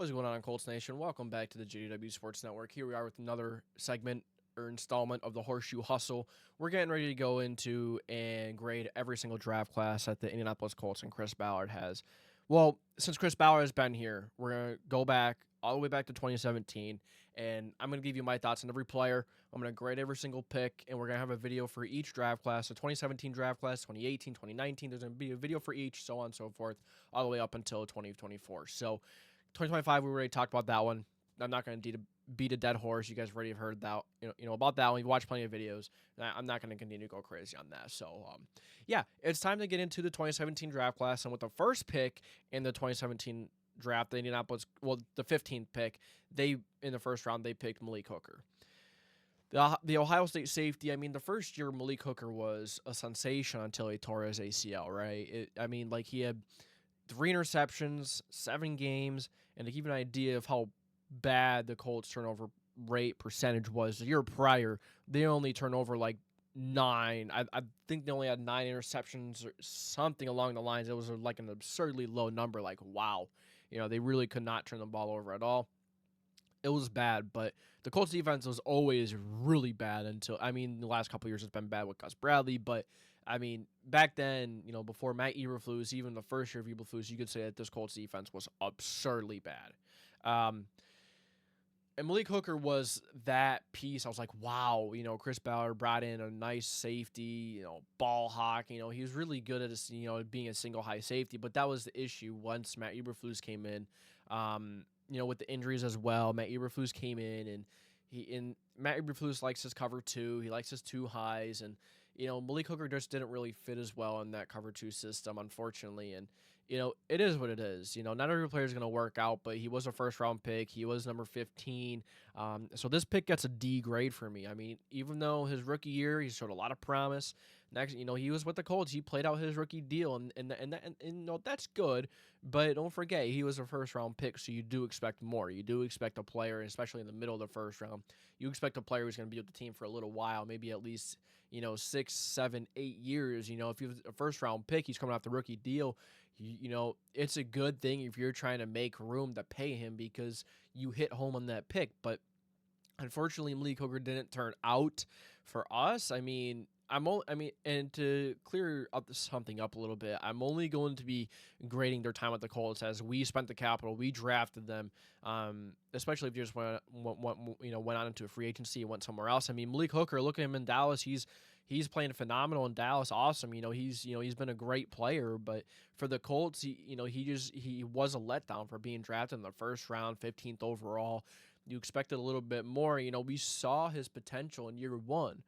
What's going on, Colts Nation? Welcome back to the JDW Sports Network. Here we are with another segment or installment of the Horseshoe Hustle. We're getting ready to go into and grade every single draft class that the Indianapolis Colts and Chris Ballard has. Well, since Chris Ballard has been here, we're going to go back all the way back to 2017, and I'm going to give you my thoughts on every player. I'm going to grade every single pick, and we're going to have a video for each draft class. The 2017 draft class, 2018, 2019, there's going to be a video for each, so on and so forth, all the way up until 2024. So 2025, we already talked about that one. I'm not going to beat a dead horse. You guys already have heard that, about that one. You've watched plenty of videos. And I'm not going to continue to go crazy on that. So, yeah, it's time to get into the 2017 draft class. And with the first pick in the 2017 draft, the 15th pick, in the first round, they picked Malik Hooker. The Ohio State safety, the first year Malik Hooker was a sensation until he tore his ACL, right? He had 3 interceptions, 7 games, and to give you an idea of how bad the Colts turnover rate percentage was the year prior, they only turned over like 9. I think they only had 9 interceptions or something along the lines. It was like an absurdly low number. Like, wow. They really could not turn the ball over at all. It was bad, but the Colts defense was always really bad until, the last couple of years it's been bad with Gus Bradley, but back then, before Matt Eberflus, even the first year of Eberflus, you could say that this Colts defense was absurdly bad. And Malik Hooker was that piece. I was like, wow, Chris Ballard brought in a nice safety, ball hawk. He was really good at being a single high safety, but that was the issue once Matt Eberflus came in. With the injuries as well, Matt Eberflus came in, and Matt Eberflus likes his cover 2. He likes his 2 highs, and Malik Hooker just didn't really fit as well in that cover 2 system, unfortunately. And it is what it is. Not every player is going to work out, but he was a first-round pick. He was number 15. So this pick gets a D grade for me. Even though his rookie year, he showed a lot of promise. Next, he was with the Colts. He played out his rookie deal, and that's good. But don't forget, he was a first-round pick, so you do expect more. You do expect a player, especially in the middle of the first round, you expect a player who's going to be with the team for a little while, maybe at least 6, 7, 8 years. If you have a first-round pick, he's coming off the rookie deal. It's a good thing if you're trying to make room to pay him because you hit home on that pick. But unfortunately, Malik Hooker didn't turn out for us. And to clear up something up a little bit, I'm only going to be grading their time with the Colts as we spent the capital, we drafted them. Especially if you just went on into a free agency and went somewhere else. Malik Hooker, look at him in Dallas. He's playing phenomenal in Dallas. Awesome. He's been a great player, but for the Colts, he was a letdown for being drafted in the first round, 15th overall. You expected a little bit more. We saw his potential in year 1.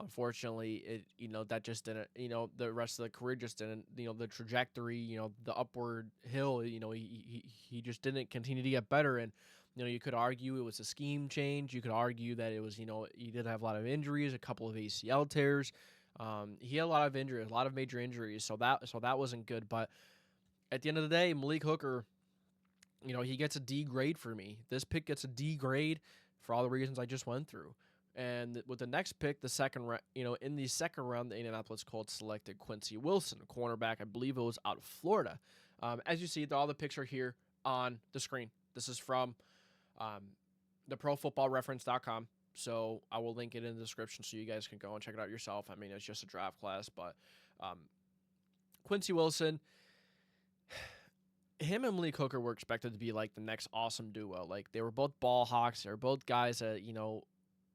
Unfortunately, that just didn't, the rest of the career just didn't, the trajectory, the upward hill, he just didn't continue to get better. And, you could argue it was a scheme change. You could argue that it was, he did have a lot of injuries, a couple of ACL tears. He had a lot of injuries, a lot of major injuries. So that wasn't good. But at the end of the day, Malik Hooker, he gets a D grade for me. This pick gets a D grade for all the reasons I just went through. And with the next pick, the second round, in the second round, the Indianapolis Colts selected Quincy Wilson, a cornerback. I believe it was out of Florida. As you see, all the picks are here on the screen. This is from the ProFootballReference.com. So I will link it in the description so you guys can go and check it out yourself. It's just a draft class, but Quincy Wilson, him and Malik Hooker were expected to be like the next awesome duo. Like they were both ball hawks. They were both guys that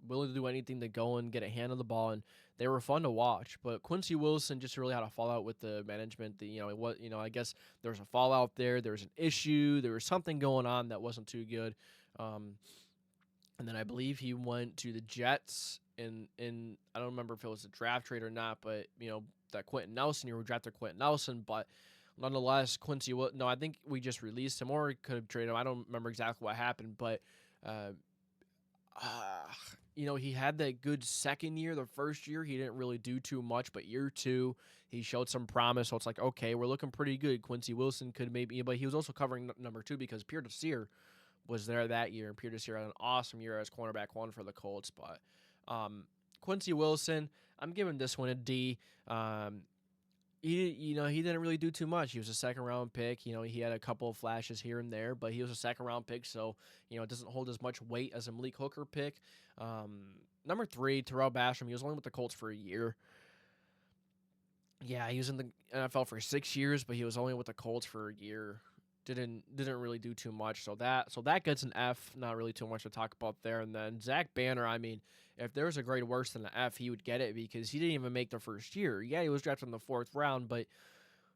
willing to do anything to go and get a hand on the ball, and they were fun to watch. But Quincy Wilson just really had a fallout with the management. I guess there was a fallout there. There was an issue. There was something going on that wasn't too good. And then I believe he went to the Jets in I don't remember if it was a draft trade or not, but that Quentin Nelson, you drafted Quentin Nelson, but nonetheless, I think we just released him, or we could have traded him. I don't remember exactly what happened, but he had that good second year. The first year, he didn't really do too much, but year 2, he showed some promise. So it's like, okay, we're looking pretty good. Quincy Wilson could maybe, but he was also covering number 2 because Pierre Desir was there that year. And Pierre Desir had an awesome year as cornerback 1 for the Colts. But Quincy Wilson, I'm giving this one a D. he didn't really do too much. He was a second round pick. He had a couple of flashes here and there, but he was a second round pick, so it doesn't hold as much weight as a Malik Hooker pick. Number 3, Terrell Basham. He was only with the Colts for a year. Yeah, he was in the NFL for 6 years, but he was only with the Colts for a year. Didn't really do too much. So that gets an F. Not really too much to talk about there. And then Zach Banner. I mean, if there was a grade worse than an F, he would get it because he didn't even make the first year. Yeah, he was drafted in the 4th round, but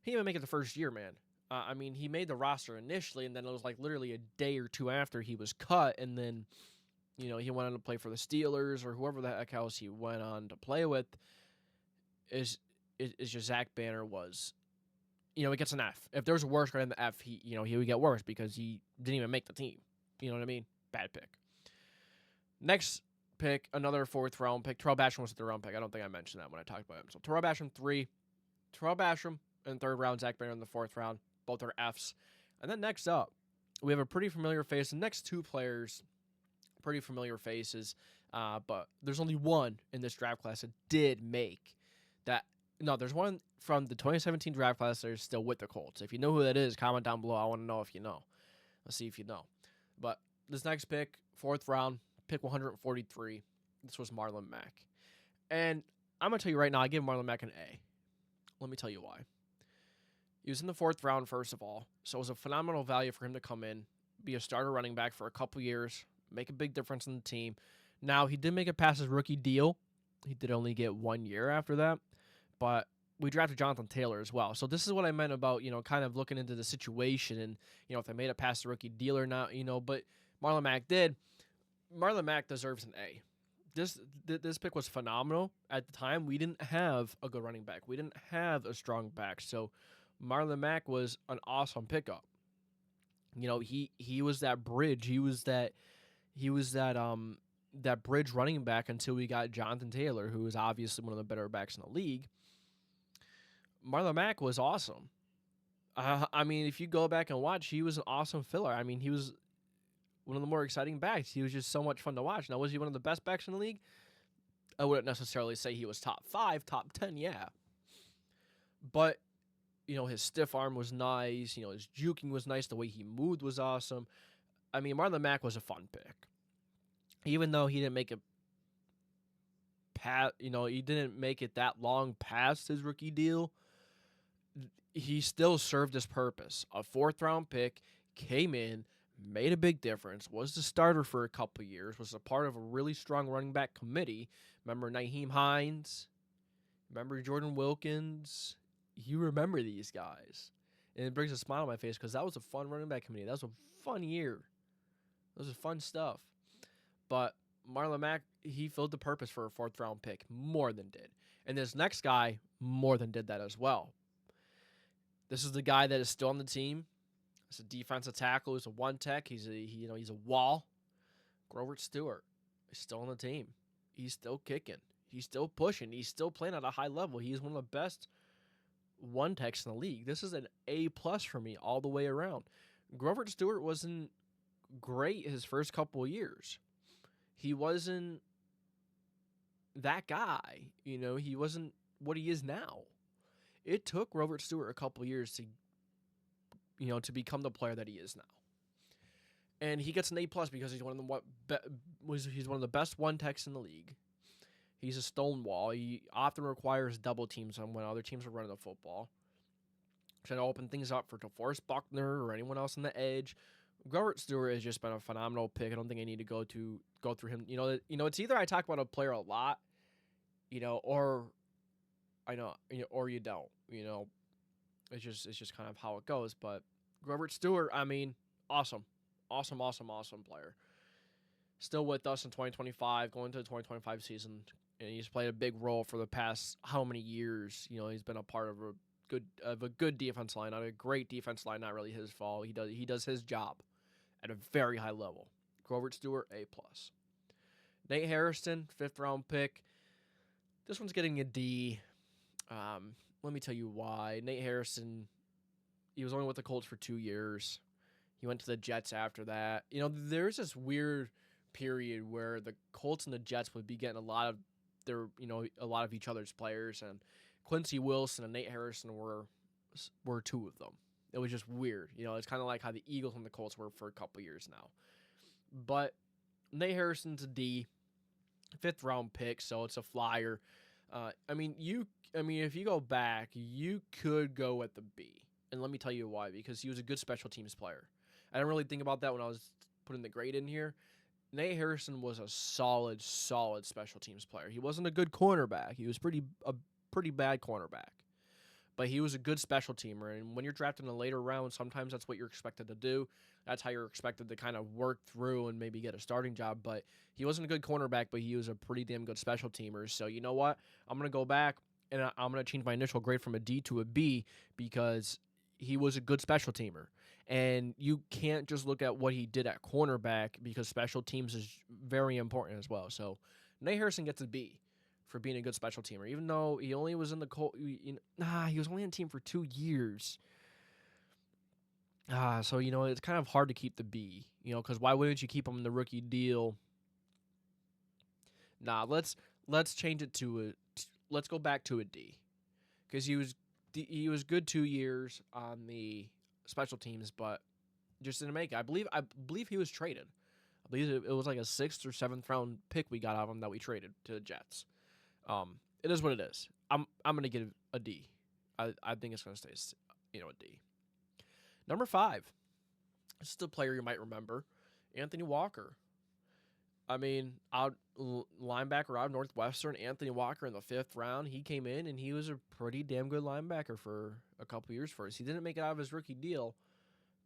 he didn't even make it the first year, man. I mean, he made the roster initially, and then it was like literally a day or two after he was cut, and then he went on to play for the Steelers or whoever the heck else he went on to play with. Is just Zach Banner was, he gets an F. If there's a worse grade than the F, he would get worse because he didn't even make the team. You know what I mean? Bad pick. Next pick, another 4th round pick. Terrell Basham was a 3rd round pick. I don't think I mentioned that when I talked about him. So Terrell Basham 3, Terrell Basham in 3rd round, Zach Banner in the 4th round. Both are Fs. And then next up, we have a pretty familiar face. The next 2 players, pretty familiar faces, but there's only one in this draft class that did make that. No, there's one from the 2017 draft class that is still with the Colts. If you know who that is, comment down below. I want to know if you know. Let's see if you know. But this next pick, 4th round, pick 143. This was Marlon Mack. And I'm going to tell you right now, I give Marlon Mack an A. Let me tell you why. He was in the 4th round, first of all, so it was a phenomenal value for him to come in, be a starter running back for a couple years, make a big difference in the team. Now, he did make it past his rookie deal. He did only get 1 year after that, but we drafted Jonathan Taylor as well. So this is what I meant about, kind of looking into the situation and, if they made it past the rookie deal or not, but Marlon Mack did. Marlon Mack deserves an A. This pick was phenomenal. At the time, we didn't have a good running back. We didn't have a strong back. So Marlon Mack was an awesome pickup. He was that bridge. He was that bridge running back until we got Jonathan Taylor, who is obviously one of the better backs in the league. Marlon Mack was awesome. I mean, if you go back and watch, he was an awesome filler. I mean, he was one of the more exciting backs. He was just so much fun to watch. Now, was he one of the best backs in the league? I wouldn't necessarily say he was top 5, top 10, yeah. But, his stiff arm was nice. His juking was nice. The way he moved was awesome. I mean, Marlon Mack was a fun pick. Even though he didn't make it he didn't make it that long past his rookie deal, he still served his purpose. A 4th round pick, came in, made a big difference, was the starter for a couple years, was a part of a really strong running back committee. Remember Nyheim Hines? Remember Jordan Wilkins? You remember these guys. And it brings a smile on my face because that was a fun running back committee. That was a fun year. That was fun stuff. But Marlon Mack, he filled the purpose for a 4th round pick more than did. And this next guy more than did that as well. This is the guy that is still on the team. He's a defensive tackle. He's a 1-tech. He's a wall. Grover Stewart is still on the team. He's still kicking. He's still pushing. He's still playing at a high level. He is one of the best 1-techs in the league. This is an A+ for me all the way around. Grover Stewart wasn't great his first couple of years. He wasn't that guy. He wasn't what he is now. It took Grover Stewart a couple years to become the player that he is now. And he gets an A+ because he's one of the best 1-techs in the league. He's a stonewall. He often requires double teams when other teams are running the football, trying to open things up for DeForest Buckner or anyone else on the edge. Grover Stewart has just been a phenomenal pick. I don't think I need to go through him. It's either I talk about a player a lot, or or you don't. It's just kind of how it goes. But Grover Stewart, I mean, awesome player. Still with us in 2025, going to the 2025 season, and he's played a big role for the past how many years? He's been a part of a good defense line, not a great defense line, not really his fault. He does his job at a very high level. Grover Stewart, A+. Nate Hairston, 5th round pick. This one's getting a D. Let me tell you why. Nate Hairston, he was only with the Colts for 2 years. He went to the Jets after that. There's this weird period where the Colts and the Jets would be getting a lot of each other's players, and Quincy Wilson and Nate Harrison were two of them. It was just weird. It's kind of like how the Eagles and the Colts were for a couple years now. But Nate Harrison's a D, 5th-round pick, so it's a flyer. If you go back, you could go at the B. And let me tell you why. Because he was a good special teams player. I didn't really think about that when I was putting the grade in here. Nate Harrison was a solid special teams player. He wasn't a good cornerback. He was a pretty bad cornerback. But he was a good special teamer. And when you're drafted in a later round, sometimes that's what you're expected to do. That's how you're expected to kind of work through and maybe get a starting job. But he wasn't a good cornerback, but he was a pretty damn good special teamer. So you know what? I'm going to go back, and I'm going to change my initial grade from a D to a B because he was a good special teamer. And you can't just look at what he did at cornerback because special teams is very important as well. So Nate Harrison gets a B for being a good special teamer, even though he only was in the he was only on the team for 2 years. So it's kind of hard to keep the B, because why wouldn't you keep him in the rookie deal? Let's change it to let's go back to a D, because he was good 2 years on the special teams, but just didn't make it. I believe he was traded. I believe it was like a 6th or 7th round pick we got out of him that we traded to the Jets. It is what it is. I'm gonna give it a D. I think it's gonna stay a D. Number 5. This is the player you might remember, Anthony Walker. Linebacker out of Northwestern, Anthony Walker in the 5th round. He came in and he was a pretty damn good linebacker for a couple years for us. He didn't make it out of his rookie deal,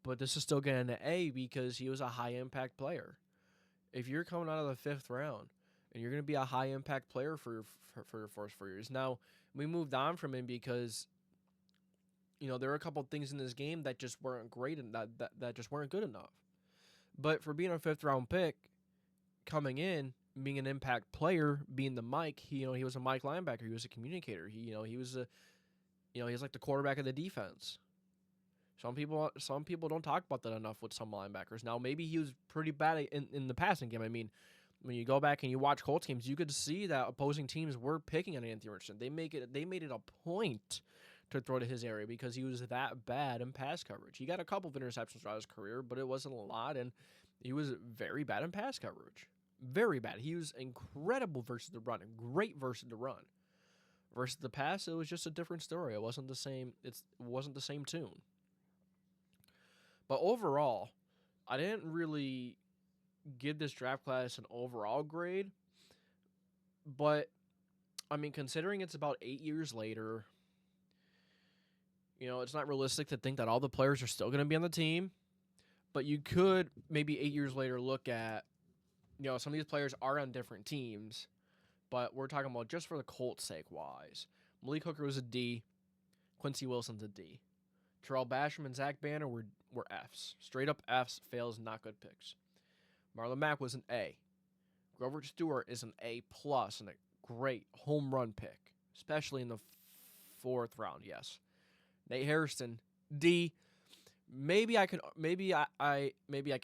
but this is still getting an A because he was a high impact player. If you're coming out of the 5th round and you're going to be a high impact player for your first 4 years. Now, we moved on from him because there were a couple of things in this game that just weren't great and that just weren't good enough. But for being a 5th round pick, coming in, being an impact player, being the Mike, he was a Mike linebacker. He was a communicator. He was he's like the quarterback of the defense. Some people don't talk about that enough with some linebackers. Now, maybe he was pretty bad in the passing game. When you go back and you watch Colts games, you could see that opposing teams were picking on Anthony Richardson. They made it a point to throw to his area because he was that bad in pass coverage. He got a couple of interceptions throughout his career, but it wasn't a lot, and he was very bad in pass coverage. Very bad. He was incredible versus the run and great versus the run. Versus the pass, it was just a different story. It wasn't the same. It wasn't the same tune. But overall, I didn't really give this draft class an overall grade. But considering it's about 8 years later, it's not realistic to think that all the players are still going to be on the team. But you could maybe 8 years later look at, some of these players are on different teams, but we're talking about just for the Colts' sake wise. Malik Hooker was a D. Quincy Wilson's a D. Terrell Basham and Zach Banner were Fs. Straight up Fs, fails, not good picks. Marlon Mack was an A. Grover Stewart is an A+ and a great home run pick, especially in the 4th round, yes. Nate Harrison, D. Maybe I can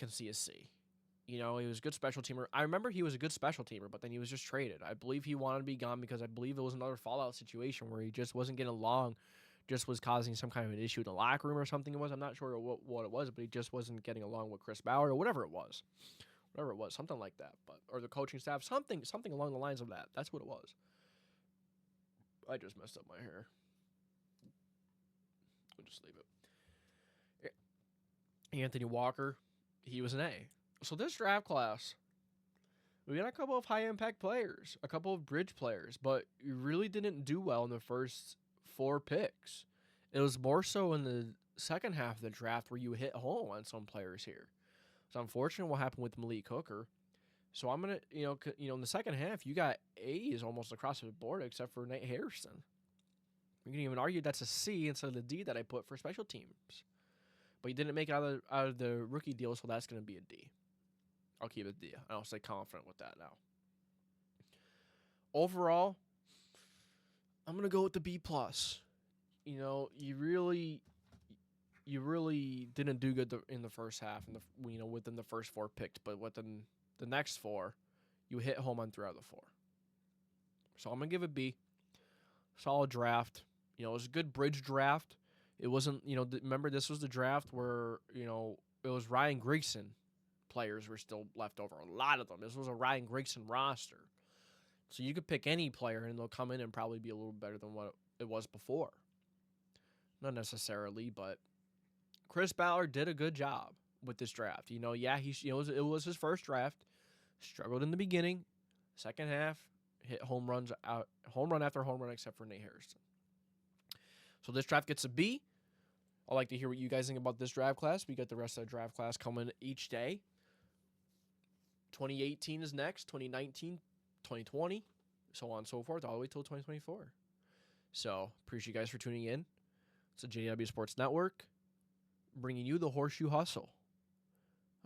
see a C. He was a good special teamer. I remember he was a good special teamer, but then he was just traded. I believe he wanted to be gone because I believe it was another fallout situation where he just wasn't getting along, just was causing some kind of an issue in the locker room or something it was. I'm not sure what it was, but he just wasn't getting along with Chris Ballard or whatever it was. Something like that. Or the coaching staff, something along the lines of that. That's what it was. I just messed up my hair. We'll just leave it. Anthony Walker, he was an A. So this draft class, we got a couple of high-impact players, a couple of bridge players, but you really didn't do well in the first 4 picks. It was more so in the second half of the draft where you hit home on some players here. It's unfortunate what happened with Malik Hooker. So I'm going to, in the second half, you got A's almost across the board except for Nate Harrison. You can even argue that's a C instead of the D that I put for special teams. But he didn't make it out of the rookie deal, so that's going to be a D. I'll keep it D. I'll stay confident with that now. Overall, I'm going to go with the B+. You really didn't do good in the first half, within the first 4 picked, but within the next 4, you hit home on 3 out of the 4. So I'm going to give it B. solid draft. You know, it was a good bridge draft. It wasn't, remember this was the draft where, it was Ryan Grigson players were still left over. A lot of them. This was a Ryan Grigson roster. So you could pick any player and they'll come in and probably be a little better than what it was before. Not necessarily, but Chris Ballard did a good job with this draft. It was his first draft. Struggled in the beginning. Second half, hit home run after home run except for Nate Harrison. So this draft gets a B. I'd like to hear what you guys think about this draft class. We got the rest of the draft class coming each day. 2018 is next, 2019, 2020, so on and so forth, all the way till 2024. So, appreciate you guys for tuning in. It's the JDW Sports Network, bringing you the Horseshoe Hustle.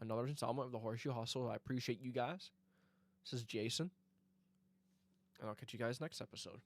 Another installment of the Horseshoe Hustle. I appreciate you guys. This is Jason, and I'll catch you guys next episode.